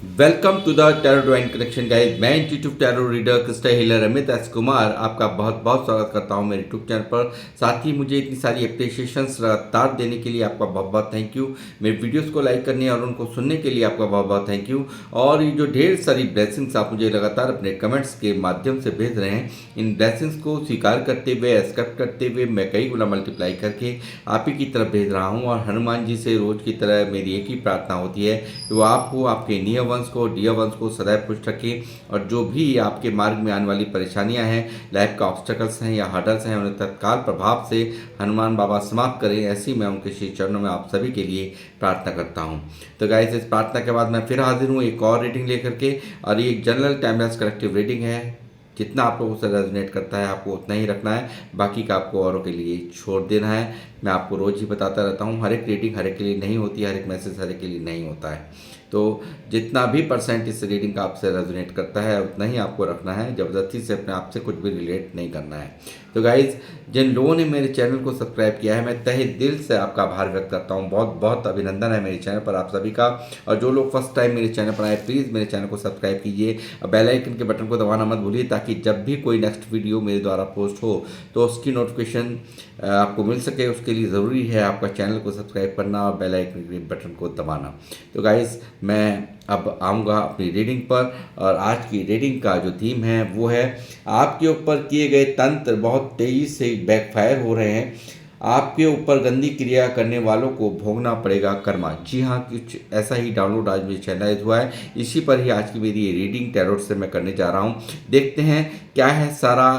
Welcome to the tarot drawing collection guys. मैं institute tarot reader crystal healer Amit S Kumar आपका बहुत बहुत स्वागत करता हूं मेरे यूट्यूब चैनल पर। साथ ही मुझे इतनी सारी अप्रिशिएशंस लगातार देने के लिए आपका बहुत बहुत थैंक यू। मेरे वीडियोस को लाइक करने और उनको सुनने के लिए आपका बहुत बहुत थैंक यू। और ये जो ढेर सारी ब्लेसिंग्स आप मुझे लगातार अपने कमेंट्स के माध्यम से भेज रहे हैं, इन ब्लेसिंग्स को स्वीकार करते हुए, एक्सेप्ट करते हुए मैं कई गुना मल्टीप्लाई करके आप ही की तरफ भेज रहा हूँ। और हनुमान जी से रोज की तरह मेरी एक ही प्रार्थना होती है कि वो आपको, आपके नियर वंश को, डियर वंश को सदैव खुश रखें। और जो भी आपके मार्ग में आने वाली परेशानियां हैं, लाइफ का ऑब्स्टकल्स हैं या हर्डल्स हैं, उन्हें तत्काल प्रभाव से हनुमान बाबा समाप्त करें, ऐसी मैं उनके श्री चरणों में आप सभी के लिए प्रार्थना करता हूं। तो गाइस, इस प्रार्थना के बाद मैं फिर हाजिर हूं एक और रीडिंग लेकर के। और ये एक जनरल टाइमलेस कलेक्टिव रीडिंग है। जितना आप लोगों से रेजोनेट करता है आपको उतना ही रखना है, बाकी का आपको औरों के लिए छोड़ देना है। मैं आपको रोज़ ही बताता रहता हूँ, हर एक रीडिंग हर एक के लिए नहीं होती, हर एक मैसेज हर एक के लिए नहीं होता है। तो जितना भी परसेंट इस रीडिंग का आपसे रेजोनेट करता है उतना ही आपको रखना है, ज़बरदस्ती से अपने आप से कुछ भी रिलेट नहीं करना है। तो गाइज़, जिन लोगों ने मेरे चैनल को सब्सक्राइब किया है, मैं तहे दिल से आपका आभार व्यक्त करता हूँ। बहुत बहुत अभिनंदन है मेरे चैनल पर आप सभी का। और जो लोग फर्स्ट टाइम मेरे चैनल पर आए, प्लीज़ मेरे चैनल को सब्सक्राइब कीजिए और बेल आइकन के बटन को दबाना मत भूलिए, ताकि जब भी कोई नेक्स्ट वीडियो मेरे द्वारा पोस्ट हो तो उसकी नोटिफिकेशन आपको मिल सके। उसके लिए ज़रूरी है आपका चैनल को सब्सक्राइब करना और बेल आइकन के बटन को दबाना। तो गाइज़, मैं अब आऊँगा अपनी रीडिंग पर। और आज की रीडिंग का जो थीम है वो है, आपके ऊपर किए गए तंत्र बहुत तेज़ी से बैकफायर हो रहे हैं। आपके ऊपर गंदी क्रिया करने वालों को भोगना पड़ेगा कर्मा। जी हाँ, कुछ ऐसा ही डाउनलोड आज मेरे चैनल हुआ है। इसी पर ही आज की मेरी रीडिंग टैरोट से मैं करने जा रहा हूँ। देखते हैं क्या है सारा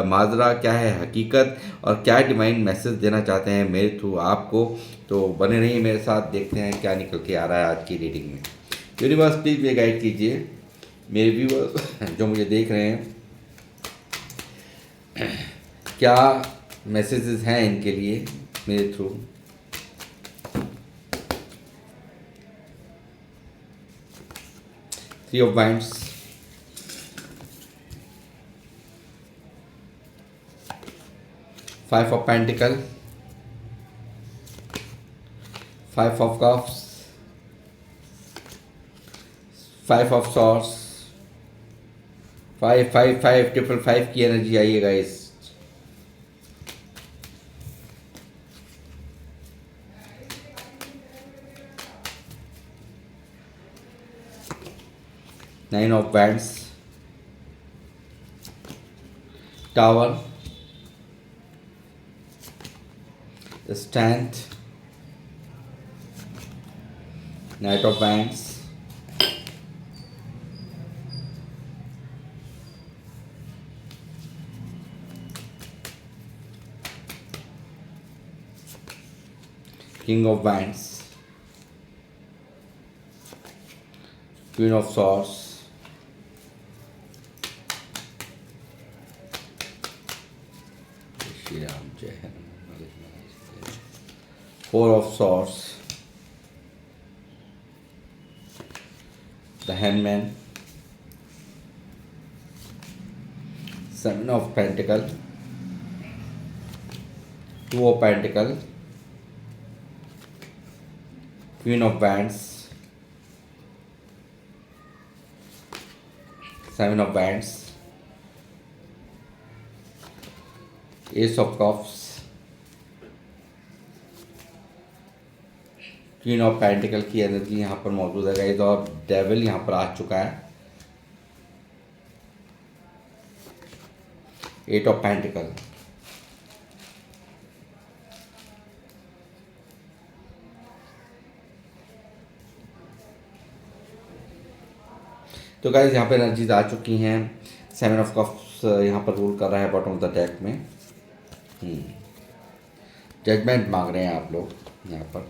माजरा, क्या है हकीकत, और क्या डिवाइन मैसेज देना चाहते हैं मेरे थ्रू आपको। तो बने रहिए मेरे साथ, देखते हैं क्या निकल के आ रहा है आज की रीडिंग में। यूनिवर्स प्लीज ये गाइड कीजिए मेरे व्यूअर्स जो मुझे देख रहे हैं, क्या मैसेजेस हैं इनके लिए मेरे through. Three of winds, five of pentacle, five of cups, five of swords, five five five triple five की एनर्जी आई है guys. Nine of bands, tower, stand, knight of bands, king of bands, queen of swords, Shri Ram जय Hanuman, four of swords, the hand man, seven of pentacle, two of pentacle, queen of bands, seven of bands, ace of cups, queen of pentacle की energy यहाँ पर मौजूद है guys. और devil यहाँ पर आ चुका है, एट ऑफ पेंटिकल, तो गाइस यहाँ पे एनर्जीज आ चुकी हैं। सेवन ऑफ कप्स यहाँ पर रूल कर रहा है बॉटम ऑफ द डेक में। जजमेंट मांग रहे हैं आप लोग यहाँ पर।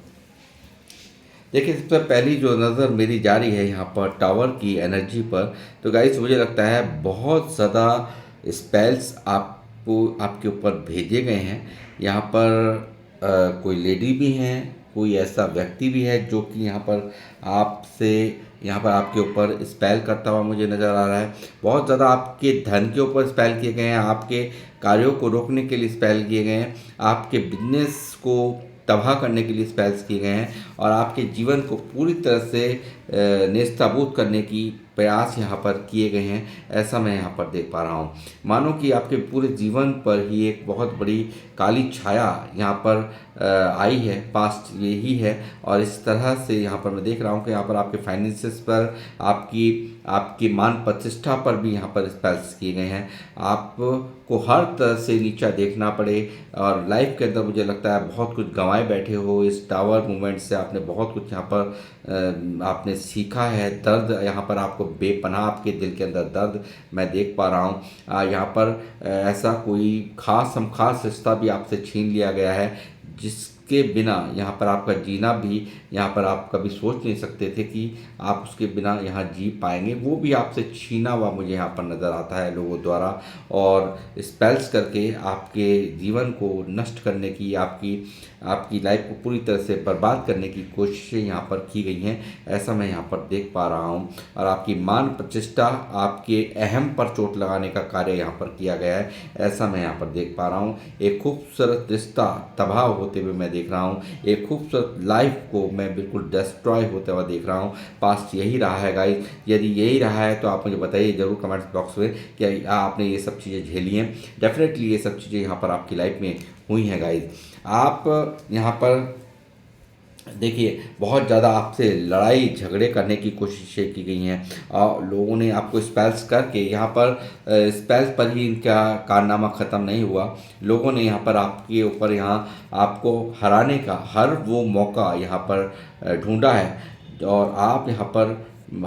देखिए, सबसे पहली जो नज़र मेरी जा रही है यहाँ पर टावर की एनर्जी पर, तो गाइस मुझे लगता है बहुत ज़्यादा स्पेल्स आपको आपके ऊपर भेजे गए हैं। यहाँ पर कोई लेडी भी हैं, कोई ऐसा व्यक्ति भी है जो कि यहाँ पर आपके ऊपर स्पेल करता हुआ मुझे नज़र आ रहा है। बहुत ज़्यादा आपके धन के ऊपर स्पेल किए गए हैं, आपके कार्यों को रोकने के लिए स्पेल किए गए हैं, आपके बिजनेस को तबाह करने के लिए स्पेल्स किए गए हैं और आपके जीवन को पूरी तरह से नेस्तनाबूद करने की प्रयास यहाँ पर किए गए हैं, ऐसा मैं यहाँ पर देख पा रहा हूँ। मानो कि आपके पूरे जीवन पर ही एक बहुत बड़ी काली छाया यहाँ पर आई है, पास्ट यही है। और इस तरह से यहाँ पर मैं देख रहा हूँ कि यहाँ पर आपके फाइनेंसेस पर, आपकी आपकी मान प्रतिष्ठा पर भी यहाँ पर स्पेल्स किए गए हैं। आपको हर तरह से नीचा देखना पड़े और लाइफ के अंदर मुझे लगता है बहुत कुछ गंवाए बैठे हो। इस टावर मूवमेंट से आपने बहुत कुछ यहाँ पर आपने सीखा है। दर्द यहाँ पर आपको बेपनाह, आपके दिल के अंदर दर्द मैं देख पा रहा हूँ। यहाँ पर ऐसा कोई खास हम खास रिश्ता भी आपसे छीन लिया गया है जिसके बिना यहाँ पर आपका जीना भी, यहाँ पर आप कभी सोच नहीं सकते थे कि आप उसके बिना यहाँ जी पाएंगे, वो भी आपसे छीना हुआ मुझे यहाँ पर नज़र आता है लोगों द्वारा। और स्पेल्स करके आपके जीवन को नष्ट करने की, आपकी लाइफ को पूरी तरह से बर्बाद करने की कोशिशें यहाँ पर की गई हैं, ऐसा मैं यहाँ पर देख पा रहा हूँ। और आपकी मान प्रतिष्ठा, आपके अहम पर चोट लगाने का कार्य यहाँ पर किया गया है, ऐसा मैं यहाँ पर देख पा रहा हूँ। एक खूबसूरत रिश्ता तबाह होते हुए मैं देख रहा हूँ, एक खूबसूरत लाइफ को मैं बिल्कुल डिस्ट्रॉय होते हुए देख रहा हूँ। पास्ट यही रहा है गाइस। यदि यही रहा है तो आप मुझे बताइए ज़रूर कमेंट्स बॉक्स में कि आपने ये सब चीज़ें झेली हैं। डेफिनेटली ये सब चीज़ें यहाँ पर आपकी लाइफ में हुई हैं गाइस। आप यहाँ पर देखिए बहुत ज़्यादा आपसे लड़ाई झगड़े करने की कोशिशें की गई हैं और लोगों ने आपको स्पेल्स करके यहाँ पर स्पेल्स पर ही इनका कारनामा ख़त्म नहीं हुआ। लोगों ने यहाँ पर आपके ऊपर यहाँ आपको हराने का हर वो मौका यहाँ पर ढूंढा है और आप यहाँ पर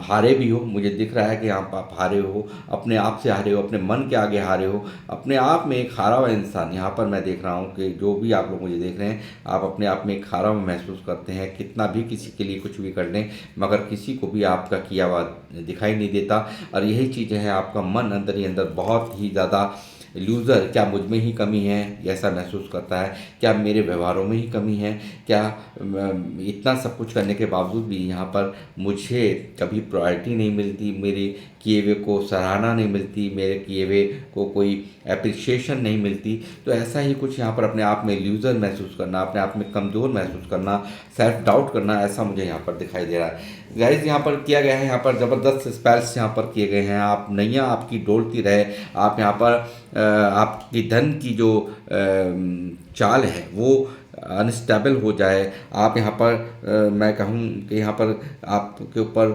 हारे भी हो। मुझे दिख रहा है कि यहाँ पर आप हारे हो, अपने आप से हारे हो, अपने मन के आगे हारे हो, अपने आप में एक हारा हुआ इंसान यहाँ पर मैं देख रहा हूँ कि जो भी आप लोग मुझे देख रहे हैं, आप अपने आप में एक हारा हुआ महसूस करते हैं। कितना भी किसी के लिए कुछ भी कर लें मगर किसी को भी आपका किया हुआ दिखाई नहीं देता। और यही चीज़ है, आपका मन अंदर ही अंदर बहुत ही ज़्यादा लूज़र, क्या मुझ में ही कमी है ऐसा महसूस करता है, क्या मेरे व्यवहारों में ही कमी है, क्या इतना सब कुछ करने के बावजूद भी यहाँ पर मुझे कभी प्रायोरिटी नहीं मिलती, मेरे किए हुए को सराहना नहीं मिलती, मेरे किए हुए को कोई एप्रिसिएशन नहीं मिलती। तो ऐसा ही कुछ यहाँ पर अपने आप में लूज़र महसूस करना, अपने आप में कमज़ोर महसूस करना, सेल्फ डाउट करना, ऐसा मुझे यहाँ पर दिखाई दे रहा है गाइस। यहाँ पर किया गया है, यहाँ पर ज़बरदस्त स्पेल्स यहाँ पर किए गए हैं। आप नैया आपकी डोलती रहे, आप यहाँ पर आपकी धन की जो चाल है वो अनस्टेबल हो जाए। आप यहाँ पर मैं कहूँ कि यहाँ पर आपके ऊपर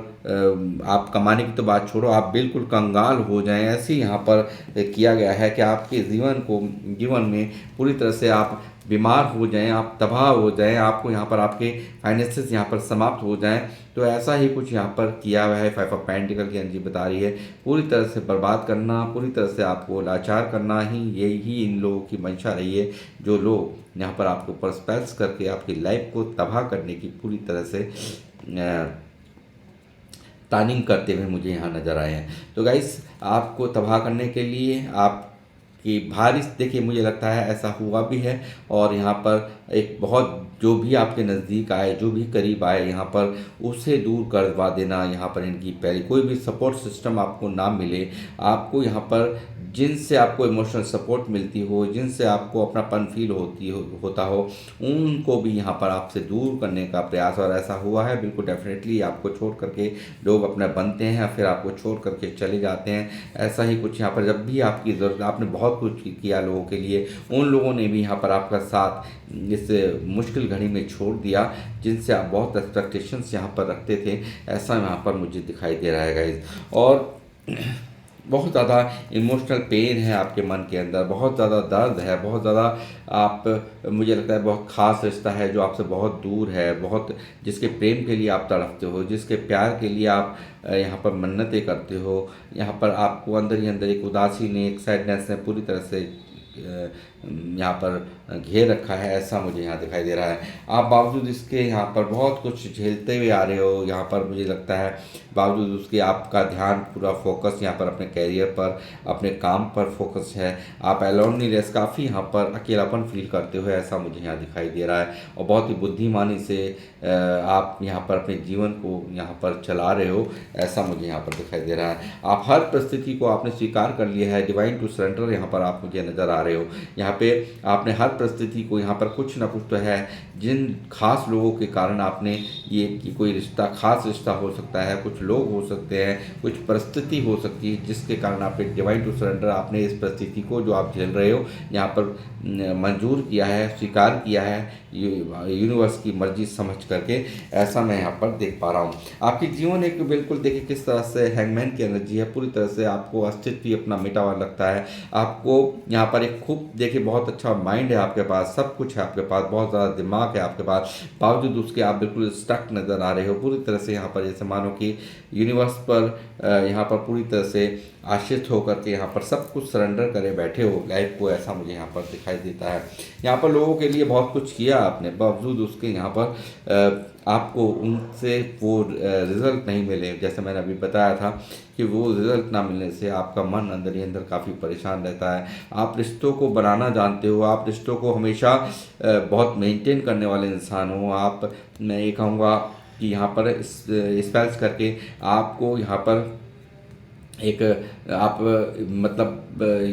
आप कमाने की तो बात छोड़ो, आप बिल्कुल कंगाल हो जाएं, ऐसे यहाँ पर किया गया है कि आपके जीवन में पूरी तरह से आप बीमार हो जाएं, आप तबाह हो जाएं, आपको यहाँ पर आपके फाइनेंसेस यहाँ पर समाप्त हो जाएं। तो ऐसा ही कुछ यहाँ पर किया हुआ है। 5 ऑफ पेंटिकल की एनर्जी बता रही है पूरी तरह से बर्बाद करना, पूरी तरह से आपको लाचार करना ही यही इन लोगों की मंशा रही है, जो लोग यहाँ पर आपके ऊपर स्पेल्स करके आपकी लाइफ को तबाह करने की पूरी तरह से प्लानिंग करते हुए मुझे यहाँ नज़र आए हैं। तो गाइस, आपको तबाह करने के लिए आपकी भारी, देखिए मुझे लगता है ऐसा हुआ भी है। और यहाँ पर एक बहुत जो भी आपके नज़दीक आए, जो भी करीब आए, यहाँ पर उसे दूर करवा देना। यहाँ पर इनकी पहले कोई भी सपोर्ट सिस्टम आपको ना मिले, आपको यहाँ पर जिनसे आपको इमोशनल सपोर्ट मिलती हो, जिनसे आपको अपनापन फील होता हो, उनको भी यहाँ पर आपसे दूर करने का प्रयास, और ऐसा हुआ है बिल्कुल डेफिनेटली। आपको छोड़ करके लोग अपना बनते हैं, फिर आपको छोड़ करके चले जाते हैं। ऐसा ही कुछ यहाँ पर जब भी आपकी ज़रूरत, आपने बहुत कुछ किया लोगों के लिए, उन लोगों ने भी यहाँ पर आपका साथ इस मुश्किल घड़ी में छोड़ दिया जिनसे आप बहुत एक्सपेक्टेशंस यहाँ पर रखते थे। ऐसा यहाँ पर मुझे दिखाई दे रहा है गाइज। और बहुत ज़्यादा इमोशनल पेन है आपके मन के अंदर, बहुत ज़्यादा दर्द है, बहुत ज़्यादा आप, मुझे लगता है बहुत ख़ास रिश्ता है जो आपसे बहुत दूर है, बहुत जिसके प्रेम के लिए आप तड़पते हो, जिसके प्यार के लिए आप यहाँ पर मन्नतें करते हो। यहाँ पर आपको अंदर ही अंदर एक उदासी ने, एक सैडनेस ने पूरी तरह से यहाँ पर घेर रखा है, ऐसा मुझे यहाँ दिखाई दे रहा है। आप बावजूद इसके यहाँ पर बहुत कुछ झेलते हुए आ रहे हो। यहाँ पर मुझे लगता है बावजूद उसके आपका ध्यान पूरा फोकस यहाँ पर अपने कैरियर पर, अपने काम पर फोकस है। आप लोनलीनेस, काफ़ी यहाँ पर अकेलापन फील करते हो, ऐसा मुझे यहाँ दिखाई दे रहा है। और बहुत ही बुद्धिमानी से आप यहाँ पर अपने जीवन को यहाँ पर चला रहे हो, ऐसा मुझे यहाँ पर दिखाई दे रहा है। आप हर परिस्थिति को आपने स्वीकार कर लिया है। डिवाइन टू सरेंडर यहाँ पर आप मुझे नज़र आ रहे रहे हो। यहाँ पे आपने हर परिस्थिति को यहाँ पर कुछ ना कुछ तो है, जिन खास लोगों के कारण आपने ये कि कोई रिश्ता खास रिश्ता हो सकता है, कुछ लोग हो सकते हैं, कुछ परिस्थिति हो सकती है जिसके कारण आपने डिवाइन टू सरेंडर आपने इस परिस्थिति को जो आप झेल रहे हो यहाँ पर मंजूर किया है, स्वीकार किया है यूनिवर्स की मर्जी समझ करके। ऐसा मैं यहाँ पर देख पा रहा हूँ। आपकी जीवन एक बिल्कुल देखिए किस तरह से हैंगमैन की एनर्जी है, पूरी तरह से आपको अस्तित्व ही अपना मिटा हुआ लगता है। आपको यहाँ पर एक खूब देखिए बहुत अच्छा माइंड है आपके पास, सब कुछ है आपके पास, बहुत ज़्यादा दिमाग है आपके पास, बावजूद उसके आप बिल्कुल स्टक नज़र आ रहे हो पूरी तरह से। यहाँ पर जैसे मानो कि यूनिवर्स पर यहाँ पर पूरी तरह से आश्रित होकर के यहाँ पर सब कुछ सरेंडर करे बैठे हो लाइफ को, ऐसा मुझे यहाँ पर दिखाई देता है। यहाँ पर लोगों के लिए बहुत कुछ किया आपने, बावजूद उसके यहाँ पर आपको उनसे वो रिज़ल्ट नहीं मिले। जैसे मैंने अभी बताया था कि वो रिज़ल्ट ना मिलने से आपका मन अंदर ही अंदर काफ़ी परेशान रहता है। आप रिश्तों को बनाना जानते हो, आप रिश्तों को हमेशा बहुत मेंटेन करने वाले इंसान हो आप। मैं ये कहूँगा कि यहाँ पर स्पेल्स करके आपको यहाँ पर एक आप मतलब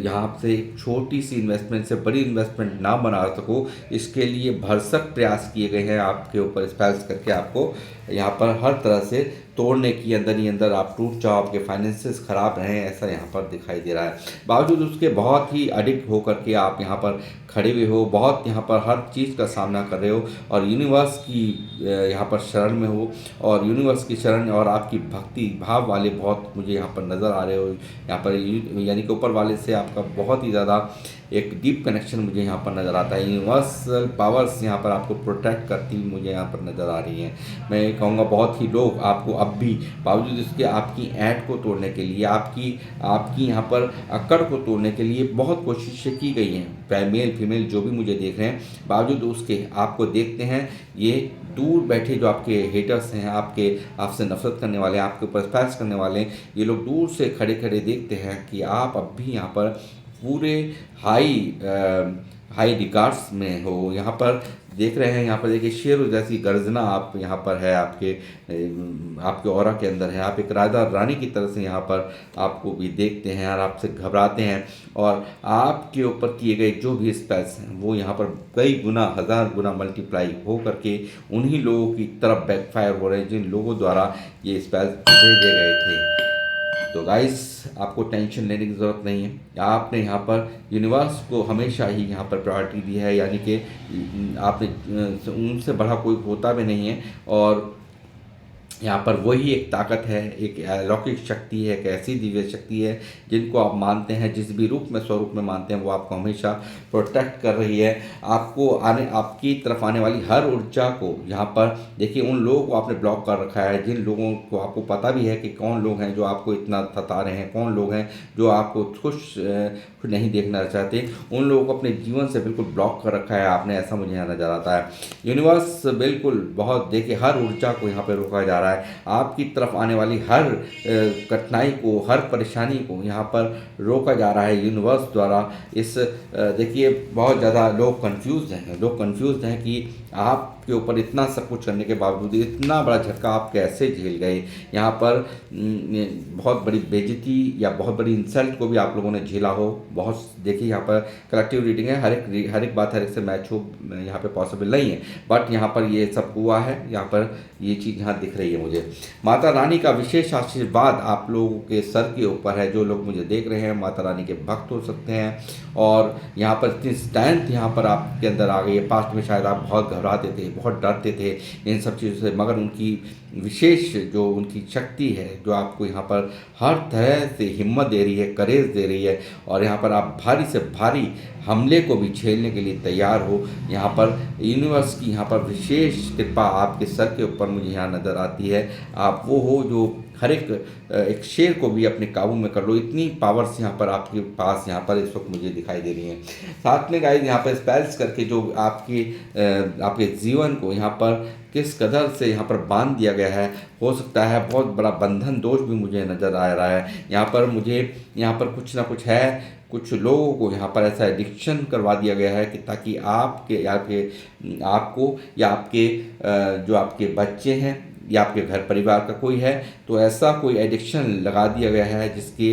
यहाँ से एक छोटी सी इन्वेस्टमेंट से बड़ी इन्वेस्टमेंट ना बना सको, इसके लिए भरसक प्रयास किए गए हैं आपके ऊपर स्पेल्स करके आपको यहाँ पर हर तरह से तोड़ने की। अंदर ही अंदर आप टूट जाओ, आपके फाइनेंसेस खराब रहें, ऐसा यहाँ पर दिखाई दे रहा है। बावजूद उसके बहुत ही एडिक्ट होकर के आप यहाँ पर खड़े हुए हो, बहुत यहाँ पर हर चीज़ का सामना कर रहे हो और यूनिवर्स की यहाँ पर शरण में हो, और यूनिवर्स की शरण और आपकी भक्ति भाव वाले बहुत मुझे यहाँ पर नज़र आ रहे हो। यहाँ पर यानी कि ऊपर वाले से आपका बहुत ही ज़्यादा एक डीप कनेक्शन मुझे यहाँ पर नज़र आता है। यूनिवर्सल पावर्स यहाँ पर आपको प्रोटेक्ट करती हुई मुझे यहाँ पर नज़र आ रही हैं। मैं कहूँगा बहुत ही लोग आपको अब भी बावजूद इसके आपकी ऐंठ को तोड़ने के लिए, आपकी यहाँ पर अकड़ को तोड़ने के लिए बहुत कोशिशें की गई हैं। मेल फीमेल जो भी मुझे देख रहे हैं, बावजूद उसके आपको देखते हैं ये दूर बैठे जो आपके हेटर्स हैं, आपसे नफरत करने वाले हैं, आपके ऊपर स्पैश करने वाले हैं, ये लोग दूर से खड़े खड़े देखते हैं कि आप अब भी यहाँ पर पूरे हाई रिगार्ड्स में हो। यहाँ पर देख रहे हैं, यहाँ पर देखिए शेर जैसी गर्जना आप यहाँ पर है, आपके ऑरा के अंदर है। आप एक राजा रानी की तरह से यहाँ पर आपको भी देखते हैं और आपसे घबराते हैं, और आपके ऊपर किए गए जो भी स्पेल्स हैं वो यहाँ पर कई गुना, 1000 गुना मल्टीप्लाई हो करके उन्हीं लोगों की तरफ बैकफायर हो रहे हैं जिन लोगों द्वारा ये स्पेल्स भेजे गए थे। तो गाइस आपको टेंशन लेने की ज़रूरत नहीं है। आपने यहाँ पर यूनिवर्स को हमेशा ही यहाँ पर प्रायोरिटी दी है, यानी कि आपने उनसे बड़ा कोई होता भी नहीं है, और यहाँ पर वही एक ताकत है, एक अलौकिक शक्ति है, एक ऐसी दिव्य शक्ति है जिनको आप मानते हैं, जिस भी रूप में स्वरूप में मानते हैं, वो आपको हमेशा प्रोटेक्ट कर रही है। आपकी तरफ आने वाली हर ऊर्जा को यहाँ पर देखिए, उन लोगों को आपने ब्लॉक कर रखा है जिन लोगों को आपको पता भी है कि कौन लोग हैं जो आपको इतना सता रहे हैं, कौन लोग हैं जो आपको खुश नहीं देखना चाहते, उन लोगों को अपने जीवन से बिल्कुल ब्लॉक कर रखा है आपने, ऐसा मुझे यहाँ नज़र आता है। यूनिवर्स बिल्कुल बहुत देखिए हर ऊर्जा को यहाँ पर रोका जा रहा है। आपकी तरफ आने वाली हर कठिनाई को, हर परेशानी को यहाँ पर रोका जा रहा है यूनिवर्स द्वारा। देखिए बहुत ज़्यादा लोग कंफ्यूज हैं कि आपके ऊपर इतना सब कुछ करने के बावजूद इतना बड़ा झटका आप कैसे झेल गए। यहाँ पर बहुत बड़ी बेइज्जती या बहुत बड़ी इंसल्ट को भी आप लोगों ने झेला हो। बहुत देखिए यहाँ पर कलेक्टिव रीडिंग है, हर एक बात हर एक से मैच हो यहाँ पे पॉसिबल नहीं है, बट यहाँ पर ये सब हुआ है। यहाँ पर ये चीज़ यहाँ दिख रही है मुझे। माता रानी का विशेष आशीर्वाद आप लोगों के सर के ऊपर है। जो लोग मुझे देख रहे हैं माता रानी के भक्त हो सकते हैं, और यहाँ पर इतनी स्ट्रेंथ यहाँ पर आपके अंदर आ गई है। पास्ट में शायद आप बहुत घबराते थे, बहुत डरते थे इन सब चीज़ों से, मगर उनकी विशेष जो उनकी शक्ति है जो आपको यहाँ पर हर तरह से हिम्मत दे रही है, करेज दे रही है, और यहाँ पर आप भारी से भारी हमले को भी झेलने के लिए तैयार हो। यहाँ पर यूनिवर्स की यहाँ पर विशेष कृपा आपके सर के ऊपर मुझे यहाँ नज़र आती है। आप वो हो जो हर एक शेर को भी अपने काबू में कर लो, इतनी पावर्स यहाँ पर आपके पास यहाँ पर इस वक्त मुझे दिखाई दे रही हैं। साथ में गाइस यहाँ पर स्पेल्स करके जो आपके जीवन को यहाँ पर किस कदर से यहाँ पर बांध दिया गया है, हो सकता है बहुत बड़ा बंधन दोष भी मुझे नज़र आ रहा है। यहाँ पर मुझे यहाँ पर कुछ ना कुछ है, कुछ लोगों को यहाँ पर ऐसा एडिक्शन करवा दिया गया है कि ताकि आपको या आपके जो आपके बच्चे हैं या आपके घर परिवार का कोई है, तो ऐसा कोई एडिक्शन लगा दिया गया है जिसके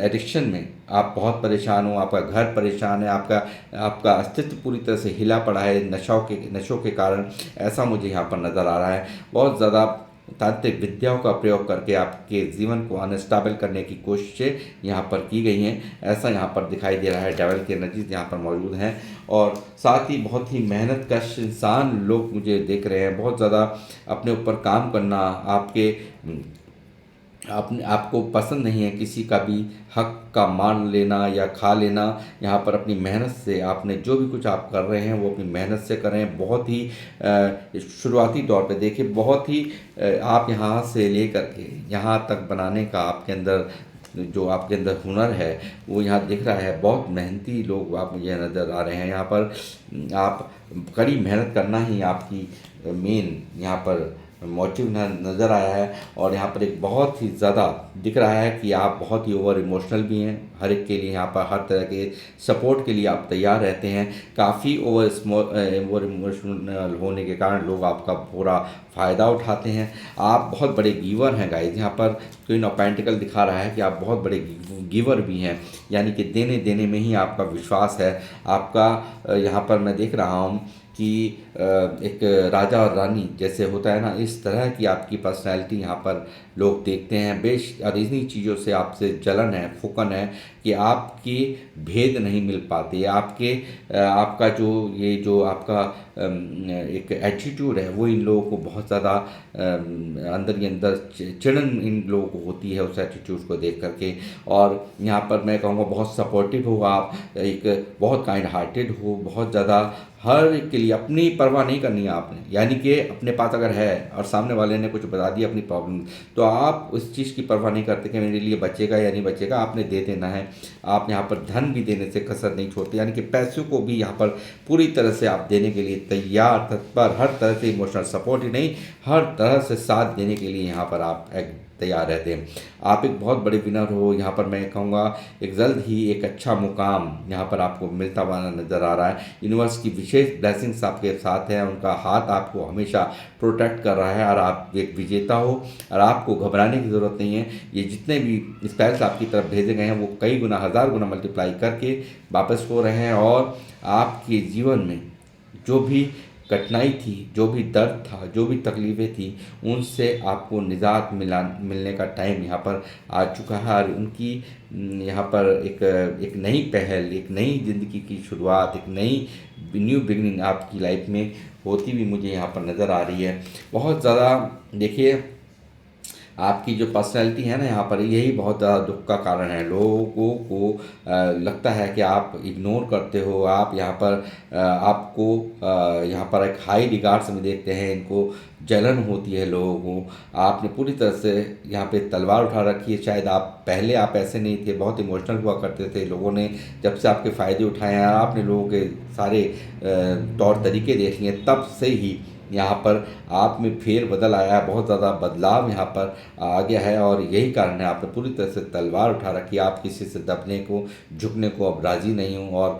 एडिक्शन में आप बहुत परेशान हो, आपका घर परेशान है, आपका आपका अस्तित्व पूरी तरह से हिला पड़ा है नशों के कारण, ऐसा मुझे यहाँ पर नज़र आ रहा है। बहुत ज़्यादा तांत्रिक विद्याओं का प्रयोग करके आपके जीवन को अनस्टेबल करने की कोशिशें यहाँ पर की गई हैं, ऐसा यहाँ पर दिखाई दे रहा है। डेविल की एनर्जीज यहाँ पर मौजूद हैं और साथ ही बहुत ही मेहनत कश इंसान लोग मुझे देख रहे हैं। बहुत ज़्यादा अपने ऊपर काम करना, आपको पसंद नहीं है किसी का भी हक का मान लेना या खा लेना। यहाँ पर अपनी मेहनत से आपने जो भी कुछ आप कर रहे हैं वो अपनी मेहनत से कर रहे हैं। बहुत ही शुरुआती दौर पे देखिए, बहुत ही आप यहाँ से लेकर के यहाँ तक बनाने का आपके अंदर जो आपके अंदर हुनर है वो यहाँ दिख रहा है। बहुत मेहनती लोग आप मुझे नज़र आ रहे हैं। यहाँ पर आप कड़ी मेहनत करना ही आपकी मेन यहाँ पर मोटिव नज़र आया है। और यहाँ पर एक बहुत ही ज़्यादा दिख रहा है कि आप बहुत ही ओवर इमोशनल भी हैं। हर एक के लिए यहाँ पर हर तरह के सपोर्ट के लिए आप तैयार रहते हैं। काफ़ी ओवर इमोशनल होने के कारण लोग आपका पूरा फ़ायदा उठाते हैं। आप बहुत बड़े गिवर हैं गाइस। यहाँ पर क्वीन ऑफ पेंटिकल दिखा रहा है कि आप बहुत बड़े गिवर भी हैं, यानी कि देने देने में ही आपका विश्वास है। आपका यहाँ पर मैं देख रहा हूँ कि एक राजा और रानी जैसे होता है ना, इस तरह की आपकी पर्सनैलिटी यहाँ पर लोग देखते हैं। और इन्हीं चीज़ों से आपसे जलन है, फुकन है कि आपकी भेद नहीं मिल पाते। आपका जो आपका एक एटीट्यूड है वो इन लोगों को बहुत ज़्यादा अंदर ही अंदर चिड़न इन लोगों को होती है उस एटीट्यूड को देख करके। और यहाँ पर मैं कहूँगा बहुत सपोर्टिव हो आप, एक बहुत काइंड हार्टेड हो, बहुत ज़्यादा हर एक के लिए अपनी परवाह नहीं करनी है आपने। यानी कि अपने पास अगर है और सामने वाले ने कुछ बता दिया अपनी प्रॉब्लम, तो आप उस चीज़ की परवाह नहीं करते कि मेरे लिए बचेगा या नहीं बचेगा, आपने दे देना है। आप यहाँ पर धन भी देने से कसर नहीं छोड़ते, यानी कि पैसों को भी यहाँ पर पूरी तरह से आप देने के लिए तैयार, तत्पर, हर तरह से इमोशनल सपोर्ट ही नहीं, हर तरह से साथ देने के लिए यहाँ पर आप तैयार रहते हैं। आप एक बहुत बड़े विनर हो। यहाँ पर मैं कहूँगा एक जल्द ही एक अच्छा मुकाम यहाँ पर आपको मिलता हुआ नज़र आ रहा है। यूनिवर्स की विशेष ब्लेसिंग्स आपके साथ है, उनका हाथ आपको हमेशा प्रोटेक्ट कर रहा है और आप एक विजेता हो और आपको घबराने की ज़रूरत नहीं है। ये जितने भी स्पेल्स आपकी तरफ भेजे गए हैं वो कई गुना, 1000 गुना मल्टीप्लाई करके वापस हो रहे हैं और आपके जीवन में जो भी कठिनाई थी, जो भी दर्द था, जो भी तकलीफ़ें थी, उनसे आपको निजात मिलने का टाइम यहाँ पर आ चुका है। और उनकी यहाँ पर एक नई पहल, एक नई ज़िंदगी की शुरुआत, एक नई न्यू बिगनिंग आपकी लाइफ में होती हुई मुझे यहाँ पर नज़र आ रही है। बहुत ज़्यादा देखिए, आपकी जो पर्सनैलिटी है ना, यहाँ पर यही बहुत ज़्यादा दुख का कारण है। लोगों को लगता है कि आप इग्नोर करते हो, आप यहाँ पर आपको यहाँ पर एक हाई रिगार्ड्स में देखते हैं, इनको जलन होती है लोगों को। आपने पूरी तरह से यहाँ पे तलवार उठा रखी है। शायद पहले आप ऐसे नहीं थे, बहुत इमोशनल हुआ करते थे। लोगों ने जब से आपके फ़ायदे उठाए हैं, आपने लोगों के सारे तौर तरीके देख लिए, तब से ही यहाँ पर आप में फेर बदल आया है। बहुत ज़्यादा बदलाव यहाँ पर आ गया है और यही कारण है आपने पूरी तरह से तलवार उठा रखी है। आप किसी से दबने को, झुकने को अब राज़ी नहीं हो और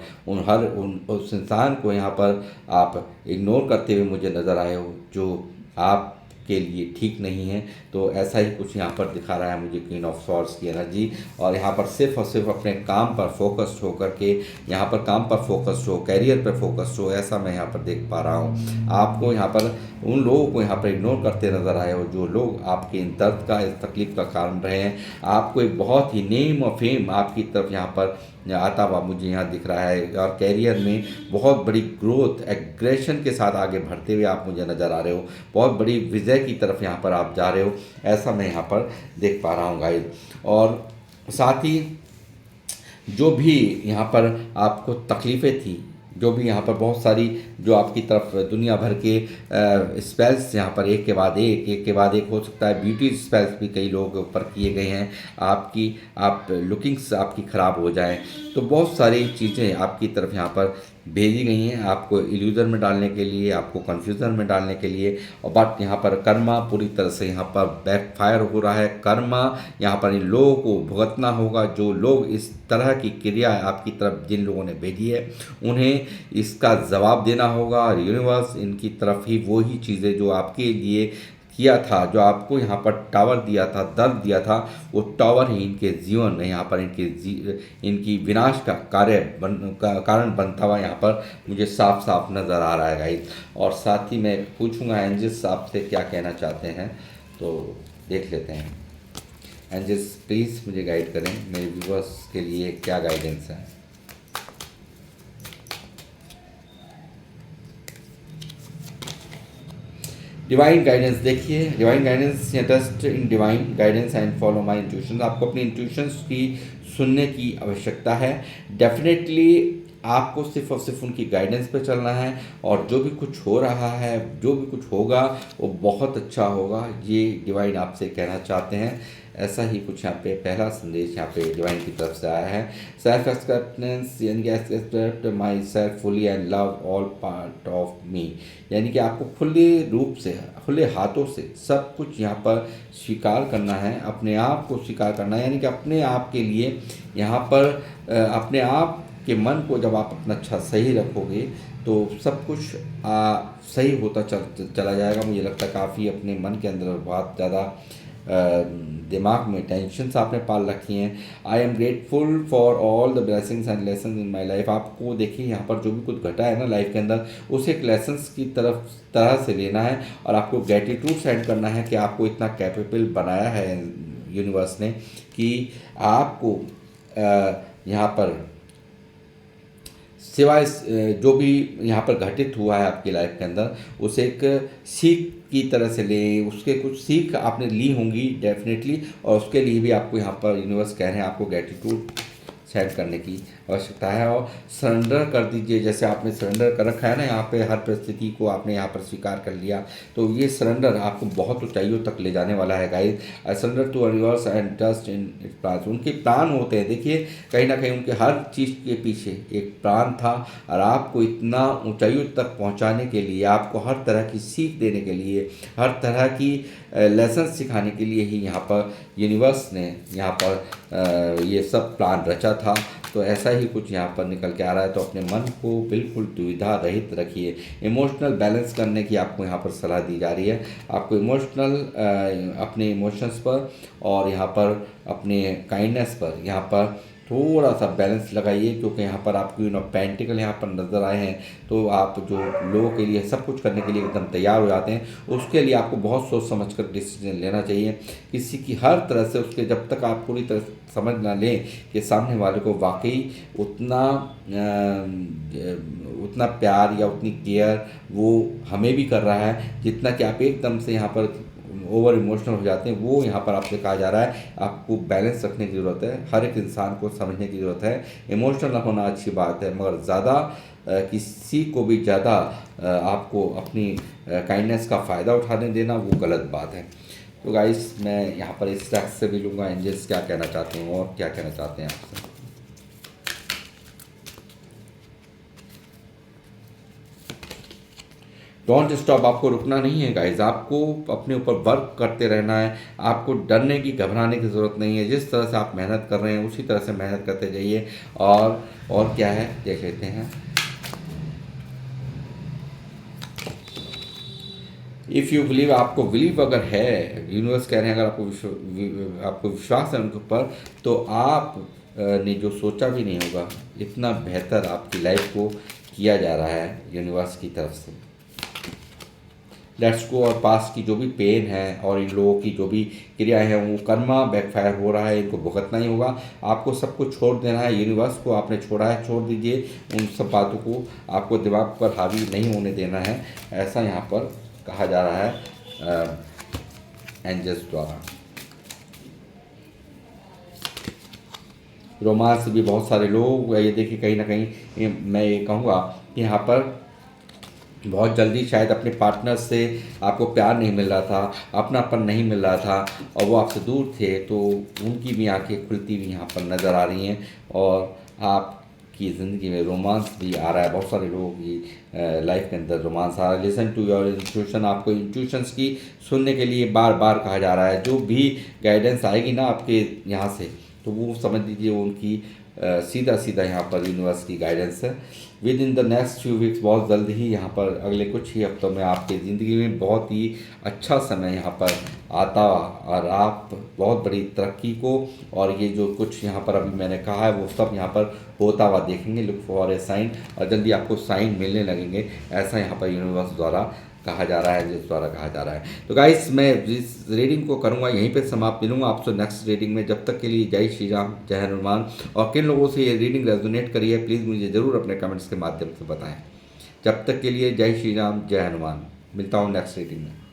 उस इंसान को यहाँ पर आप इग्नोर करते हुए मुझे नज़र आए हो जो आप के लिए ठीक नहीं है। तो ऐसा ही कुछ यहाँ पर दिखा रहा है मुझे क्वीन ऑफ सॉर्ड्स की एनर्जी। और यहाँ पर सिर्फ और सिर्फ अपने काम पर फोकस्ड हो करके, यहाँ पर काम पर फोकस्ड हो, कैरियर पर फोकस्ड हो, ऐसा मैं यहाँ पर देख पा रहा हूँ। आपको यहाँ पर उन लोगों को यहाँ पर इग्नोर करते नज़र आए हो जो लोग आपके इन दर्द का, इस तकलीफ़ का कारण रहे हैं। आपको एक बहुत ही नेम और फेम आपकी तरफ यहाँ पर आता हुआ मुझे यहाँ दिख रहा है और कैरियर में बहुत बड़ी ग्रोथ, एग्रेशन के साथ आगे बढ़ते हुए आप मुझे नज़र आ रहे हो। बहुत बड़ी विजय की तरफ यहाँ पर आप जा रहे हो, ऐसा मैं यहाँ पर देख पा रहा हूँ गाइस। और साथ ही जो भी यहाँ पर आपको तकलीफ़ें थी, जो भी यहाँ पर बहुत सारी जो आपकी तरफ दुनिया भर के स्पेल्स यहाँ पर एक के बाद एक हो सकता है ब्यूटी स्पेल्स भी कई लोगों के ऊपर किए गए हैं। आप लुकिंग्स आपकी ख़राब हो जाए, तो बहुत सारी चीज़ें आपकी तरफ यहाँ पर भेजी गई हैं आपको इल्यूजन में डालने के लिए, आपको कन्फ्यूज़न में डालने के लिए। और बट यहाँ पर कर्मा पूरी तरह से यहाँ पर बैकफायर हो रहा है। कर्मा यहाँ पर इन लोगों को भुगतना होगा, जो लोग इस तरह की क्रिया आपकी तरफ जिन लोगों ने भेजी है उन्हें इसका जवाब देना होगा। और यूनिवर्स इनकी तरफ ही वो ही चीज़ें जो आपके लिए किया था, जो आपको यहाँ पर टावर दिया था, दर्द दिया था, वो टावर ही इनके जीवन में यहाँ पर इनकी विनाश का कारण बनता हुआ यहाँ पर मुझे साफ साफ नज़र आ रहा है गाइस। और साथ ही मैं पूछूंगा एंजल्स आपसे क्या कहना चाहते हैं, तो देख लेते हैं। एंजल्स प्लीज़ मुझे गाइड करें, मेरे व्यूअर्स के लिए क्या गाइडेंस है। डिवाइन गाइडेंस देखिए, divine guidance, trust in divine guidance and follow my intuition. आपको अपनी इंट्यूशंस की सुनने की आवश्यकता है। डेफिनेटली आपको सिर्फ और सिर्फ उनकी गाइडेंस पे चलना है, और जो भी कुछ हो रहा है, जो भी कुछ होगा वो बहुत अच्छा होगा, ये डिवाइन आपसे कहना चाहते हैं। ऐसा ही कुछ यहाँ पे पहला संदेश यहाँ पे डिवाइन की तरफ से आया है। सेल्फ एक्सेप्टेंस यानी कि accept myself fully and love all part of me, यानी कि आपको खुले रूप से, खुले हाथों से सब कुछ यहाँ पर स्वीकार करना है, अपने आप को स्वीकार करना है। यानी कि अपने आप के लिए यहाँ पर अपने आप के मन को जब आप अपना अच्छा सही रखोगे तो सब कुछ सही होता चला जाएगा। मुझे लगता है काफ़ी अपने मन के अंदर बहुत ज़्यादा दिमाग में टेंशन्स आपने पाल रखी हैं। I am grateful for all the blessings and lesson in my life. आपको देखिए यहाँ पर जो भी कुछ घटा है ना लाइफ के अंदर, उसे एक लेसन्स की तरह से लेना है, और आपको ग्रेटिट्यूड सेंड करना है कि आपको इतना कैपेबल बनाया है यूनिवर्स ने कि आपको यहाँ पर सिवाय जो भी यहाँ पर घटित हुआ है आपकी लाइफ के अंदर, उसे एक सीख की तरह से लें, उसके कुछ सीख आपने ली होंगी डेफिनेटली, और उसके लिए भी आपको यहाँ पर यूनिवर्स कह रहे हैं आपको ग्रेटिट्यूड सेट करने की आवश्यकता है। और सरेंडर कर दीजिए, जैसे आपने सरेंडर कर रखा है ना यहाँ पे, हर परिस्थिति को आपने यहाँ पर स्वीकार कर लिया, तो ये सरेंडर आपको बहुत ऊंचाइयों तक ले जाने वाला है guys. I surrender to universe and trust in its plan. उनके प्लान होते हैं, देखिए कहीं ना कहीं उनके हर चीज़ के पीछे एक प्लान था, और आपको इतना ऊंचाइयों तक पहुँचाने के लिए, आपको हर तरह की सीख देने के लिए, हर तरह की लेसन सिखाने के लिए ही यहाँ पर यूनिवर्स ने यहाँ पर ये सब प्लान रचा था। तो ऐसा ही कुछ यहाँ पर निकल के आ रहा है। तो अपने मन को बिल्कुल दुविधा रहित रखिए। इमोशनल बैलेंस करने की आपको यहाँ पर सलाह दी जा रही है। आपको इमोशनल अपने इमोशंस पर और यहाँ पर अपने काइंडनेस पर यहाँ पर थोड़ा सा बैलेंस लगाइए, क्योंकि यहाँ पर आपको पेंटिकल यहाँ पर नज़र आए हैं, तो आप जो लोगों के लिए सब कुछ करने के लिए एकदम तैयार हो जाते हैं, उसके लिए आपको बहुत सोच समझ कर डिसीजन लेना चाहिए। किसी की हर तरह से उसके, जब तक आप पूरी तरह समझ ना लें कि सामने वाले को वाकई उतना प्यार या उतनी केयर वो हमें भी कर रहा है, जितना कि आप एकदम से यहाँ पर ओवर इमोशनल हो जाते हैं, वो यहाँ पर आपसे कहा जा रहा है। आपको बैलेंस रखने की ज़रूरत है, हर एक इंसान को समझने की ज़रूरत है। इमोशनल होना अच्छी बात है, मगर ज़्यादा किसी को भी ज़्यादा आपको अपनी काइंडनेस का फ़ायदा उठाने देना वो गलत बात है। तो गाइस मैं यहाँ पर इस टैक्स से भी लूँगा एंजल्स क्या कहना चाहते हैं और क्या कहना चाहते हैं आपसे। डोंट स्टॉप, आपको रुकना नहीं है गाइज, आपको अपने ऊपर वर्क करते रहना है। आपको डरने की, घबराने की ज़रूरत नहीं है। जिस तरह से आप मेहनत कर रहे हैं उसी तरह से मेहनत करते जाइए। और क्या है देख लेते हैं। इफ़ यू बिलीव, आपको बिलीव अगर है, यूनिवर्स कह रहे हैं अगर आपको विश्वास है उनके ऊपर, तो आप ने जो सोचा भी नहीं होगा, इतना बेहतर आपकी लाइफ को किया जा रहा है यूनिवर्स की तरफ से। लेट्स गो, और पास की जो भी पेन है और इन लोगों की जो भी क्रियाएं हैं वो कर्मा बैकफायर हो रहा है, इनको भुगतना ही होगा। आपको सब कुछ छोड़ देना है, यूनिवर्स को आपने छोड़ा है, छोड़ दीजिए उन सब बातों को, आपको दिमाग पर हावी नहीं होने देना है, ऐसा यहाँ पर कहा जा रहा है एंजल्स द्वारा। रोमांस भी बहुत सारे लोग, ये देखिए कहीं ना कहीं मैं ये कहूँगा कि यहाँ पर बहुत जल्दी शायद अपने पार्टनर से आपको प्यार नहीं मिल रहा था, अपनापन नहीं मिल रहा था, और वो आपसे दूर थे, तो उनकी भी आंखें खुलती हुई यहाँ पर नज़र आ रही हैं, और आपकी ज़िंदगी में रोमांस भी आ रहा है। बहुत सारे लोगों की लाइफ के अंदर रोमांस आ रहा है। लिसन टू योर इंट्यूशन, आपको इंट्यूशंस की सुनने के लिए बार बार कहा जा रहा है। जो भी गाइडेंस आएगी ना आपके यहाँ से, तो वो समझ लीजिए उनकी सीधा सीधा यहाँ पर यूनिवर्स की गाइडेंस है। With in the next few weeks, बहुत जल्द ही यहाँ पर अगले कुछ ही हफ्तों में आपकी ज़िंदगी में बहुत ही अच्छा समय यहाँ पर आता, और आप बहुत बड़ी तरक्की को और ये जो कुछ यहाँ पर अभी मैंने कहा है वो सब यहाँ पर होता हुआ देखेंगे। लुक फॉर ए साइन, और जल्दी आपको साइन मिलने लगेंगे, ऐसा यहाँ पर यूनिवर्स द्वारा कहा जा रहा है, जिस द्वारा कहा जा रहा है। तो गाइस, मैं इस रीडिंग को करूँगा यहीं पे समाप्त, मिलूंगा आपसे नेक्स्ट रीडिंग में। जब तक के लिए जय श्री राम, जय हनुमान। और किन लोगों से ये रीडिंग रेजोनेट करी है प्लीज़ मुझे ज़रूर अपने कमेंट्स के माध्यम से बताएं। जब तक के लिए जय श्री राम, जय हनुमान। मिलता हूँ नेक्स्ट रीडिंग में।